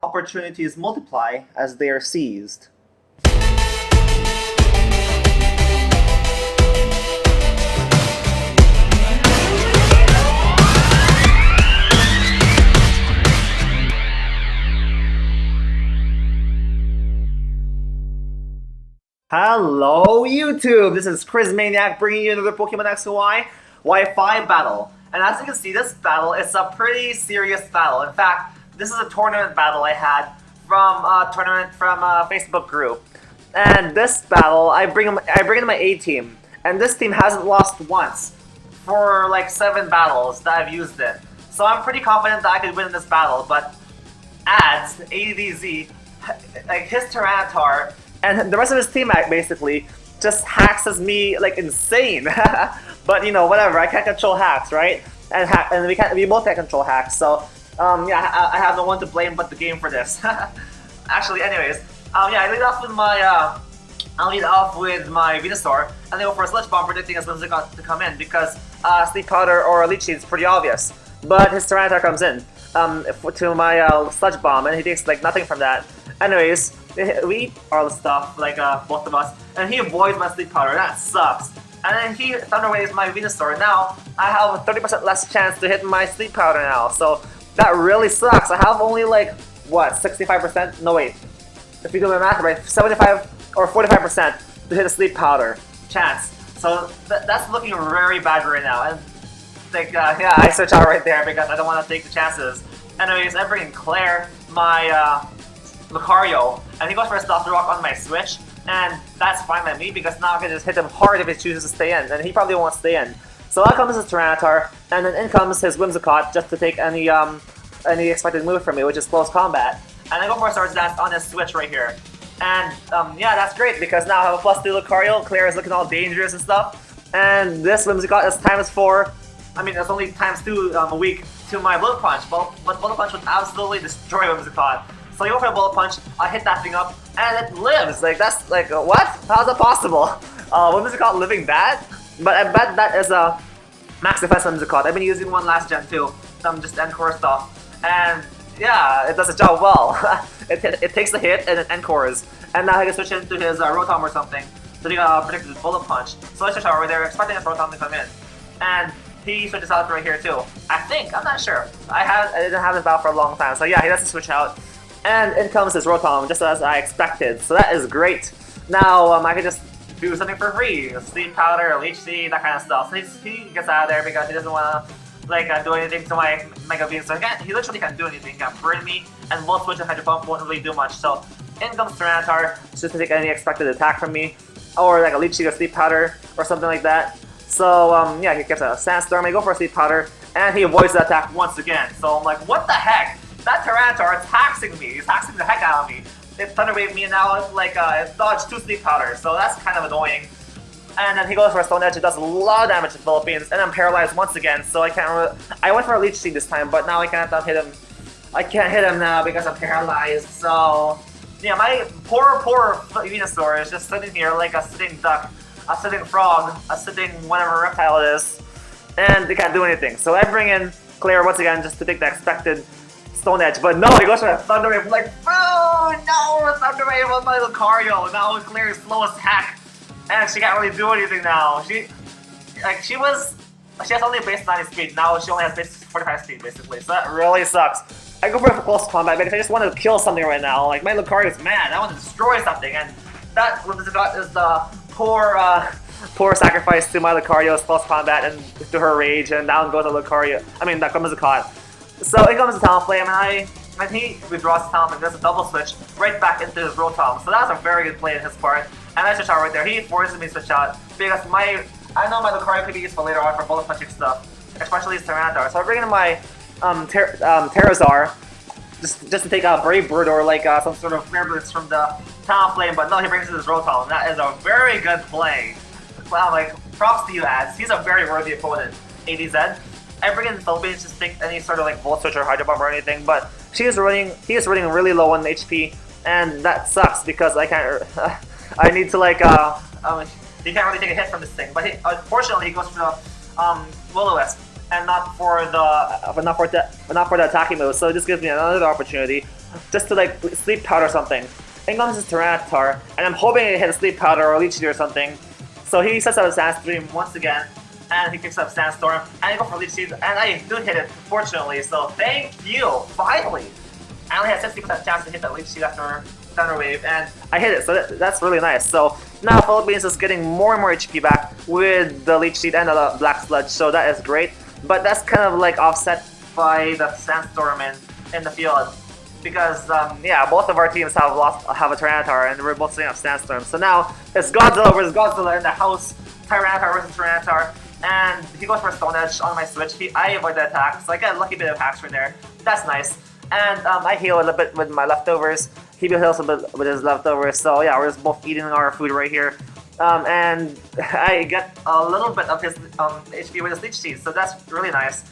Opportunities multiply as they are seized. Hello YouTube! This is Chriz Maniac bringing you another Pokemon X and Y Wi-Fi battle. And as you can see, this battle is a pretty serious battle. In fact, this is a tournament battle I had from a Facebook group. And this battle, I bring in my A team, and this team hasn't lost once for like 7 battles that I've used it. So I'm pretty confident that I could win this battle. But adds ADZ, like his Tyranitar, and the rest of his team basically just hacks me like insane. But you know, whatever. I can't control hacks, right? And we both can't control hacks. So yeah, I have no one to blame but the game for this. Actually, anyways, yeah, I lead off with my Venusaur, and they go for a Sludge Bomb, predicting as Whimsicott to come in because Sleep Powder or Leech Seed is pretty obvious. But his Tyranitar comes in to my Sludge Bomb, and he takes like nothing from that. Anyways, we eat all the stuff, like both of us, and he avoids my Sleep Powder. That sucks. And then he Thunder Waves my Venusaur. Now I have a 30% less chance to hit my Sleep Powder now, so that really sucks. I have only like what, 65%? No wait, if you do my math right, 75 or 45% to hit a Sleep Powder chance. So that's looking very bad right now. And like yeah, I switch out right there because I don't want to take the chances. Anyways, I bring in Claire, my Lucario, and he goes for a Stealth Rock on my switch, and that's fine by me because now I can just hit him hard if he chooses to stay in, and he probably won't stay in. So out comes his Tyranitar, and then in comes his Whimsicott just to take any expected move from me, which is close combat. And I go for a Swords Dance on his switch right here. And yeah, that's great because now I have a +2 Lucario, Claire is looking all dangerous and stuff, and this Whimsicott is ×4. I mean, it's only ×2 a week to my Bullet Punch, but Bullet Punch would absolutely destroy Whimsicott. So I go for a Bullet Punch, I hit that thing up, and it lives! Like, that's like, what? How's that possible? Whimsicott living that? But I bet that is a max defense Whimsicott. I've been using one last gen too, some just Encore stuff. And yeah, it does the job well. it takes the hit and it Encores. And now I can switch into his Rotom or something. So he predicted his Bullet Punch. So I switch out over there, expecting his Rotom to come in. And he switches out right here too. I think, I'm not sure. I didn't have this battle for a long time. So yeah, he doesn't switch out. And in comes his Rotom, just as I expected. So that is great. Now I can just do something for free. Sleep Powder, Leech Seed, that kind of stuff. So he gets out of there because he doesn't want to like do anything to my Mega Bean. So he literally can't do anything. He can burn me, and Volt Switch and Hydro Pump won't really do much. So in comes Tyranitar, just to take any expected attack from me, or like a Leech Seed or Sleep Powder or something like that. So yeah, he gets a Sandstorm. I go for a Sleep Powder, and he avoids the attack once again. So I'm like, what the heck? That Tyranitar is hacking me. He's hacking the heck out of me. It Thunder Wave me, and now like it dodged 2 Sleep Powders. So that's kind of annoying. And then he goes for a Stone Edge. It does a lot of damage to Philippines, and I'm paralyzed once again. So I can't. I went for a Leech Seed this time, but now I can't hit him. I can't hit him now because I'm paralyzed. So yeah, my poor Venusaur is just sitting here like a sitting duck, a sitting frog, a sitting whatever reptile it is, and they can't do anything. So I bring in Claire once again just to take the expected Stone Edge, but no, he goes for a Thunder Wave. I'm like, oh no, Thunder Wave on my Lucario. Now Claire's slowest hack, and she can't really do anything now. She has only base 90 speed. Now she only has base 45 speed basically. So that really sucks. I go for close combat because I just want to kill something right now. Like my Lucario is mad. I want to destroy something, and that Whimsicott is the poor sacrifice to my Lucario's close combat and to her rage, and down goes the Lucario. I mean, that comes Whimsicott. So in comes the Talonflame, and he withdraws the Talonflame, does a double switch right back into his Rotom. So that was a very good play on his part. And I switch out right there. He forces me to switch out because I know my Lucario could be useful later on for bullet punching stuff, especially his Tyranitar. So I bring in my Terrazar just to take a Brave Bird or like some sort of Flare Blitz from the Talonflame, but no, he brings in his Rotom. That is a very good play. Wow, like props to you, Ads. He's a very worthy opponent. ADZ. I bring in Philippines just to take any sort of like Volt Switch or Hydro Bomb or anything, but he is running really low on HP, and that sucks because I can't. I need to like he can't really take a hit from this thing. But unfortunately, he goes for the Will-O-Wisp, and not for the attacking move. So this gives me another opportunity just to like sleep powder or something. In comes his Tyranitar, and I'm hoping he hit a sleep powder or leech seed or something. So he sets up a Sandstorm once again, and he picks up Sandstorm, and I go for leech seed, and I do hit it, fortunately. So thank you, finally. I only had 60% chance to hit that leech seed after Thunder Wave, and I hit it. So that's really nice. So now Philippines is getting more and more HP back with the leech seed and the black sludge. So that is great. But that's kind of like offset by the Sandstorm in the field. Because, yeah, both of our teams have a Tyranitar, and we're both setting up Sandstorm. So now, it's Godzilla versus Godzilla in the house, Tyranitar versus Tyranitar, and he goes for Stone Edge on my switch. I avoid the attack, so I get a lucky bit of HAX right there. That's nice. And I heal a little bit with my leftovers. He heals a bit with his leftovers, so yeah, we're just both eating our food right here. And I get a little bit of his HP with his Leech Seed, so that's really nice.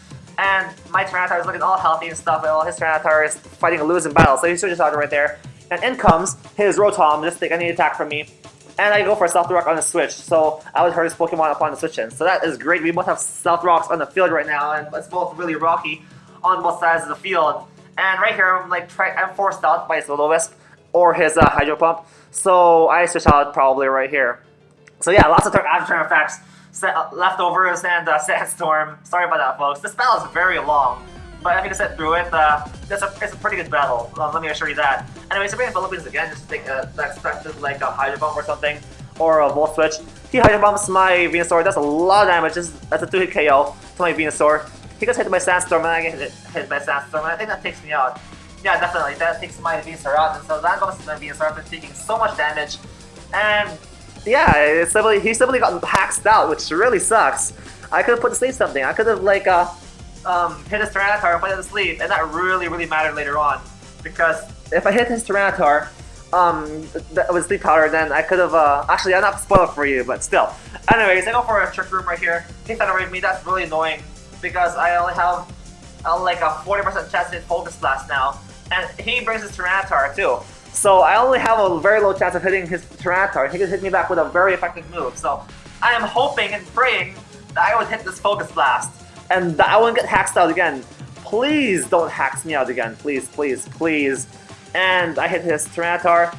And my Tyranitar is looking all healthy and stuff, while his Tyranitar is fighting a losing battle, so he switches out right there. And in comes his Rotom, just take any attack from me. And I go for a Stealth Rock on the switch, so I would hurt his Pokemon upon the switch in. So that is great. We both have Stealth Rocks on the field right now, and it's both really rocky on both sides of the field. And right here, I'm forced out by his Will-O-Wisp or his Hydro Pump, so I switch out probably right here. So yeah, lots of after-turn effects. Leftovers and Sandstorm. Sorry about that, folks. This battle is very long, but if you can sit through it, it's a pretty good battle. Let me assure you that. Anyways, if we're in Philippines again, just take expected like a Hydro Bomb or something, or a Volt Switch. He Hydro Bombs my Venusaur. That's a lot of damage. That's a 2-hit KO to my Venusaur. He gets hit by Sandstorm, and I get hit by Sandstorm, and I think that takes me out. Yeah, definitely. That takes my Venusaur out, and so that goes to my Venusaur after taking so much damage. And yeah, he simply got hacked out, which really sucks. I could have put to sleep something. I could have like hit his Tyranitar and put it to sleep, and that really mattered later on. Because if I hit his Tyranitar with sleep powder, then I could have actually I'm not spoiled for you, but still. Anyways, I go for a Trick Room right here. He Thunder Wave me. That's really annoying because I only have like a 40% chance to hit Focus Blast now, and he brings his Tyranitar too. So I only have a very low chance of hitting his Tyranitar. He could hit me back with a very effective move. So I am hoping and praying that I would hit this Focus Blast and that I wouldn't get hacked out again. Please don't hack me out again. Please, please, please. And I hit his Tyranitar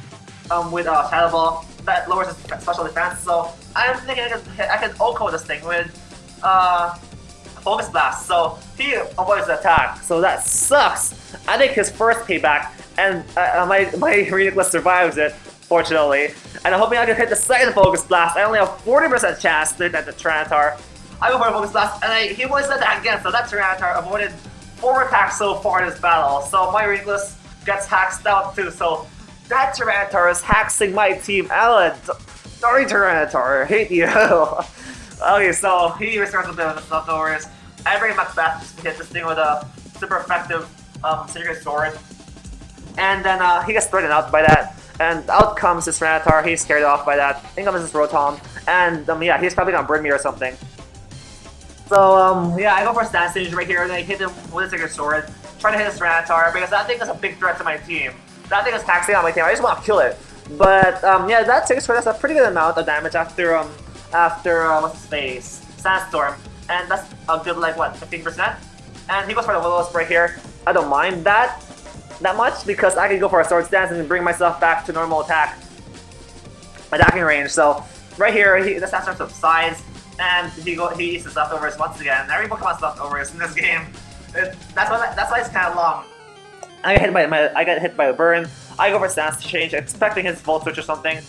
with a Shadow Ball. That lowers his special defense. So I'm thinking I could OHKO this thing with Focus Blast. So he avoids the attack. So that sucks. I think his first payback. And my Reuniclus survives it, fortunately. And I'm hoping I can hit the second Focus Blast. I only have 40% chance to hit that Tyranitar. I go for a Focus Blast, and he avoids the attack again, so that Tyranitar avoided 4 attacks so far in this battle. So my Reuniclus gets hacked out too, so that Tyranitar is hacking my team. Alan, sorry Tyranitar, I hate you. Okay, so he restores a bit of the leftovers. I bring Macbeth just to hit this thing with a super effective Secret Sword. And then he gets threatened out by that, and out comes his Tyranitar. He's scared off by that. In comes his Rotom, and yeah, he's probably gonna burn me or something. So yeah, I go for a Stand Stage right here, and I hit him with a Secret Sword, trying to hit his Tyranitar because that thing is a big threat to my team. That thing is taxing on my team. I just want to kill it. But yeah, that Secret Sword has a pretty good amount of damage after what's his face, Sandstorm, and that's a good like what 15%. And he goes for the Will-O-Wisp right here. I don't mind that much because I can go for a Sword Stance and bring myself back to normal attacking range. So right here, the Sandstorm subsides, and he eats his leftovers once again. Every Pokemon's leftovers in this game. That's why it's kind of long. I get hit by a burn. I go for Stance Change, expecting his Volt Switch or something.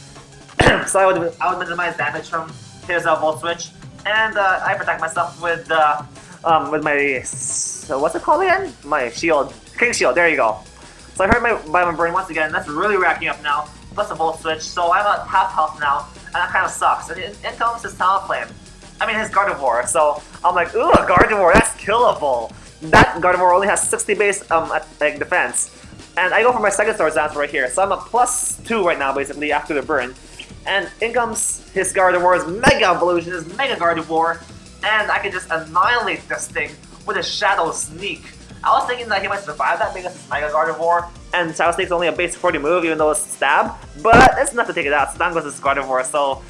So I would minimize damage from his Volt Switch, and I protect myself with my what's it called again? My shield, King Shield. There you go. So I hurt by my burn once again. That's really racking up now. Plus a Volt Switch, so I'm at half health now, and that kind of sucks. And in comes his Talonflame. I mean his Gardevoir. So I'm like, ooh, a Gardevoir, that's killable. That Gardevoir only has 60 base defense, and I go for my second Sword Dance right here. So I'm at +2 right now, basically after the burn. And in comes his Gardevoir's Mega Evolution, his Mega Gardevoir, and I can just annihilate this thing with a Shadow Sneak. I was thinking that he might survive that because it's Mega Gardevoir, and Shadow Sneak's only a base 40 move, even though it's Stab, but it's enough to take it out, so down goes this Gardevoir. So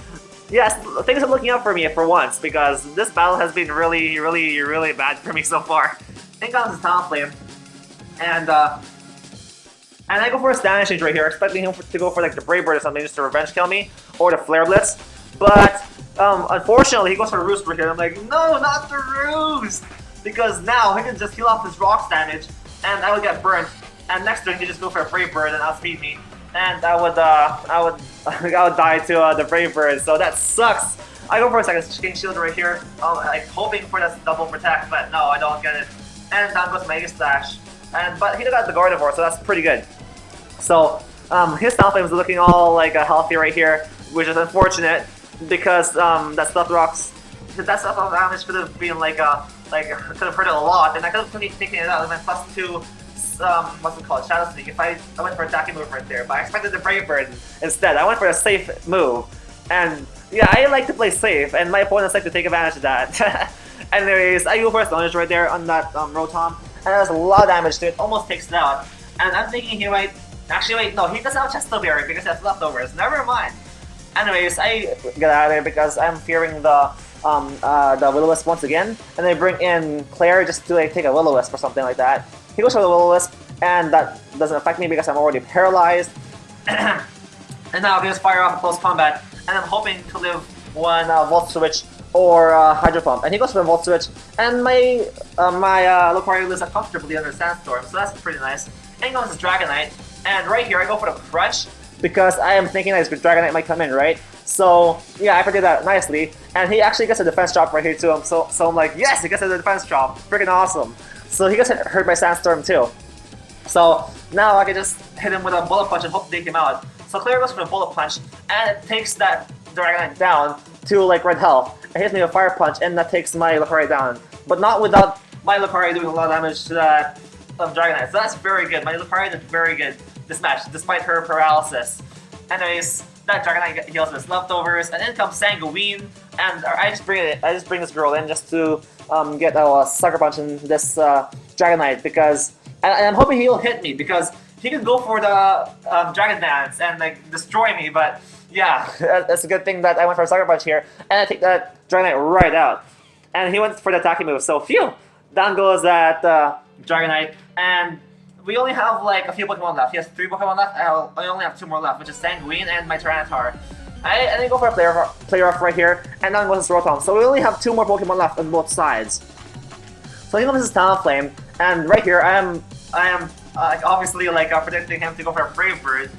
yes, things are looking up for me for once, because this battle has been really bad for me so far. In comes his Talonflame, and And I go for a Stand Exchange right here, expecting him to go for like the Brave Bird or something just to revenge kill me, or the Flare Blitz. But unfortunately, he goes for the Roost right here. I'm like, no, not the Roost! Because now he can just heal off his Rocks damage, and I would get burnt. And next turn, he just go for a Brave Bird and outspeed me, and I would die to the Brave Bird. So that sucks. I go for a second King Shield right here, like hoping for that double protect, but no, I don't get it. And down goes Mega Slash. But he got the Gardevoir, so that's pretty good. So his Talonflame is looking all like healthy right here, which is unfortunate because that Stuffed Rocks, that Stuffed Rock damage could have been could have hurt it a lot, and I could have taken it out with my +2. What's it called? Shadow Sneak. If I went for attacking move right there, but I expected the Brave Bird instead. I went for a safe move, and yeah, I like to play safe, and my opponents like to take advantage of that. Anyways, I go for a Stone Edge right there on that Rotom, and there's a lot of damage to it, almost takes it out. And I'm thinking he might, actually wait, no, he doesn't have Chesto Berry because he has leftovers, never mind. Anyways, I get out of there because I'm fearing the Will-O-Wisp once again, and they bring in Claire just to like take a Will-O-Wisp or something like that. He goes for the Will-O-Wisp, and that doesn't affect me because I'm already paralyzed. And now I just fire off a close combat, and I'm hoping to live one Volt Switch or Hydro Pump. And he goes for the Volt Switch, and my Lucario lives comfortably under Sandstorm, so that's pretty nice. And he goes to Dragonite, and right here I go for the Crutch, because I am thinking that his Dragonite might come in, right? So yeah, I predicted that nicely, and he actually gets a defense drop right here too. So I'm like, yes, he gets a defense drop, freaking awesome. So he gets hurt by Sandstorm too. So now I can just hit him with a Bullet Punch and hope to take him out. So Claire goes for the Bullet Punch, and it takes that Dragonite down to like red health. It hits me with Fire Punch, and that takes my Lucario down. But not without my Lucario doing a lot of damage to that Dragonite. So that's very good. My Lucario did very good this match, despite her paralysis. Anyways, that Dragonite heals with his leftovers, and then comes Sanguine, and I just bring this girl in just to get a Sucker Punch in this Dragonite, because and I'm hoping he'll hit me, because he can go for the Dragon Dance and like destroy me. But yeah, that's a good thing that I went for a Sucker Punch here, and I take that Dragonite right out. And he went for the attacking move, so phew! Down goes that Dragonite, and we only have like a few Pokemon left. He has 3 Pokemon left. I only have 2 more left, which is Sanguine and my Tyranitar. I then go for a player off right here, and then goes Rotom. So we only have 2 more Pokemon left on both sides. So he comes his Talonflame, and right here I am obviously predicting him to go for a Brave Bird,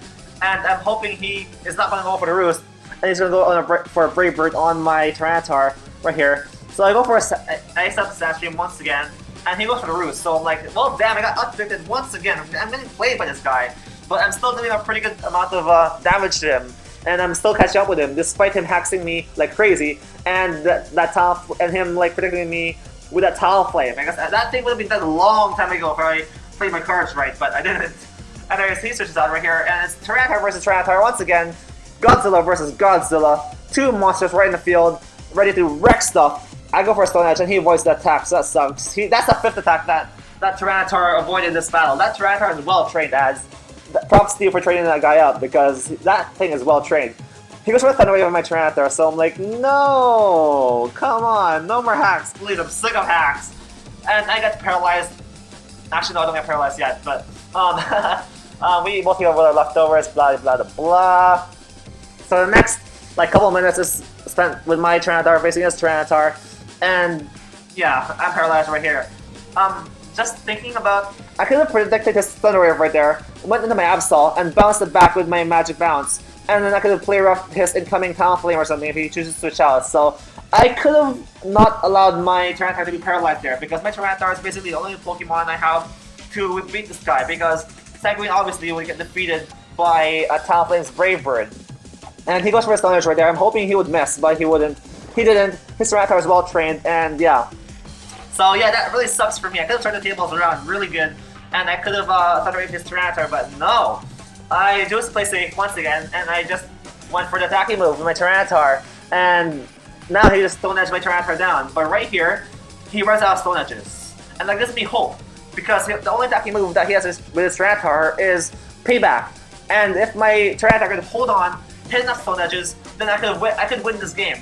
and I'm hoping he is not going to go for the Roost, and he's going to go on for a Brave Bird on my Tyranitar right here. So I go for I accept the Sandstream once again, and he goes for the Roost. So I'm like, well, damn, I got outdrifted once again. I'm getting played by this guy, but I'm still doing a pretty good amount of damage to him, and I'm still catching up with him despite him hexing me like crazy, and and him like predicting me with that Talonflame. I guess that thing would have been done a long time ago if I played my cards right, but I didn't. Anyways, he switches out right here, and it's Tyranitar versus Tyranitar once again. Godzilla versus Godzilla. 2 monsters right in the field, ready to wreck stuff. I go for a Stone Edge, and he avoids the attack, so that sucks. That's the 5th attack that Tyranitar avoided this battle. That Tyranitar is well trained, as props to you for training that guy up, because that thing is well trained. He goes for a Thunder Wave on my Tyranitar, so I'm like, no, come on, no more hacks, please, I'm sick of hacks. And I get paralyzed. Actually, no, I don't get paralyzed yet, but we both have our leftovers, blah blah blah blah. So the next couple of minutes is spent with my Tyranitar facing his Tyranitar, and yeah, I'm paralyzed right here. Just thinking about, I could have predicted his Thunder Wave right there, went into my Absol, and bounced it back with my Magic Bounce, and then I could have played off his incoming Talonflame or something if he chooses to switch out. So I could have not allowed my Tyranitar to be paralyzed there, because my Tyranitar is basically the only Pokemon I have to beat this guy, because Sanguine obviously will get defeated by Talonflame's Brave Bird. And he goes for a Stone Edge right there. I'm hoping he would miss, but he wouldn't. He didn't. His Tyranitar is well trained, and yeah. So yeah, that really sucks for me. I could have turned the tables around really good, and I could have Thunder Waved his Tyranitar, but no. I just play safe once again, and I just went for the attacking move with my Tyranitar, and now he just Stone Edged my Tyranitar down. But right here, he runs out of Stone Edges, and that gives me hope, because the only attacking move that he has with his Tyranitar is Payback. And if my Tyranitar could hold on, hit enough Stone Edges, then I could win this game.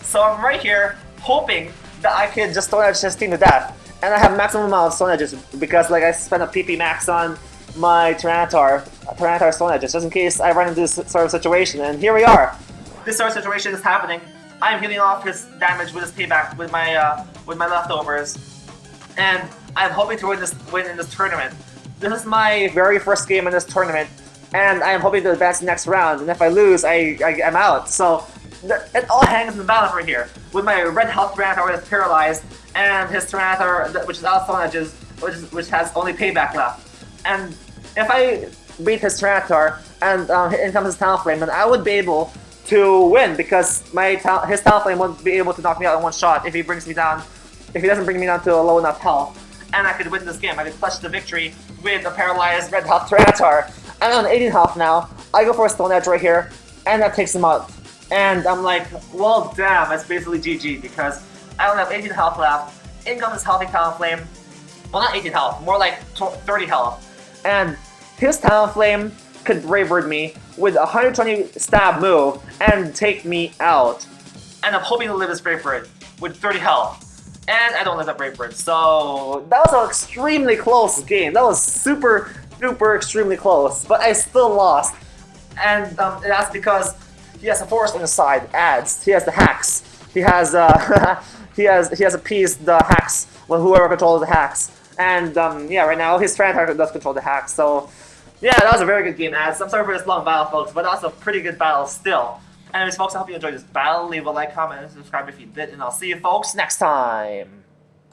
So I'm right here hoping that I could just Stone Edge his team to death, and I have maximum amount of Stone Edges because I spent a PP max on my Tyranitar Stone Edge, just in case I run into this sort of situation. And here we are. This sort of situation is happening. I am healing off his damage with his payback with my leftovers, and I'm hoping to win in this tournament. This is my very first game in this tournament, and I am hoping to advance the next round. And if I lose, I'm out. So it all hangs in the battle over here. With my red health Tyranitar that's paralyzed, and his Tyranitar, which is out of Stone Edges, which has only payback left. And if I beat his Tyranitar and in comes his Talonflame, then I would be able to win because his Talonflame won't be able to knock me out in one shot if he doesn't bring me down to a low enough health. And I could win this game. I could clutch the victory with a paralyzed red health Tyranitar. I'm on 18 health now. I go for a Stone Edge right here, and that takes him out. And I'm like, well, damn, that's basically GG because I only have 18 health left. In comes his healthy Talonflame. Well, not 18 health, more like 30 health. And his Talonflame could Brave Bird me with a 120 stab move and take me out. And I'm hoping to live this Brave Bird with 30 health. And I don't live that Brave Bird. So that was an extremely close game. That was super, super extremely close. But I still lost. And that's because he has a forest on his side, adds. He has the HAX. He has he has appeased the HAX, well, whoever controls the HAX. And yeah, right now his Tyranitar does control the HAX. So yeah, that was a very good game, ads. I'm sorry for this long battle, folks, but that was a pretty good battle still. Anyways, folks, I hope you enjoyed this battle. Leave a like, comment, and subscribe if you did, and I'll see you folks next time.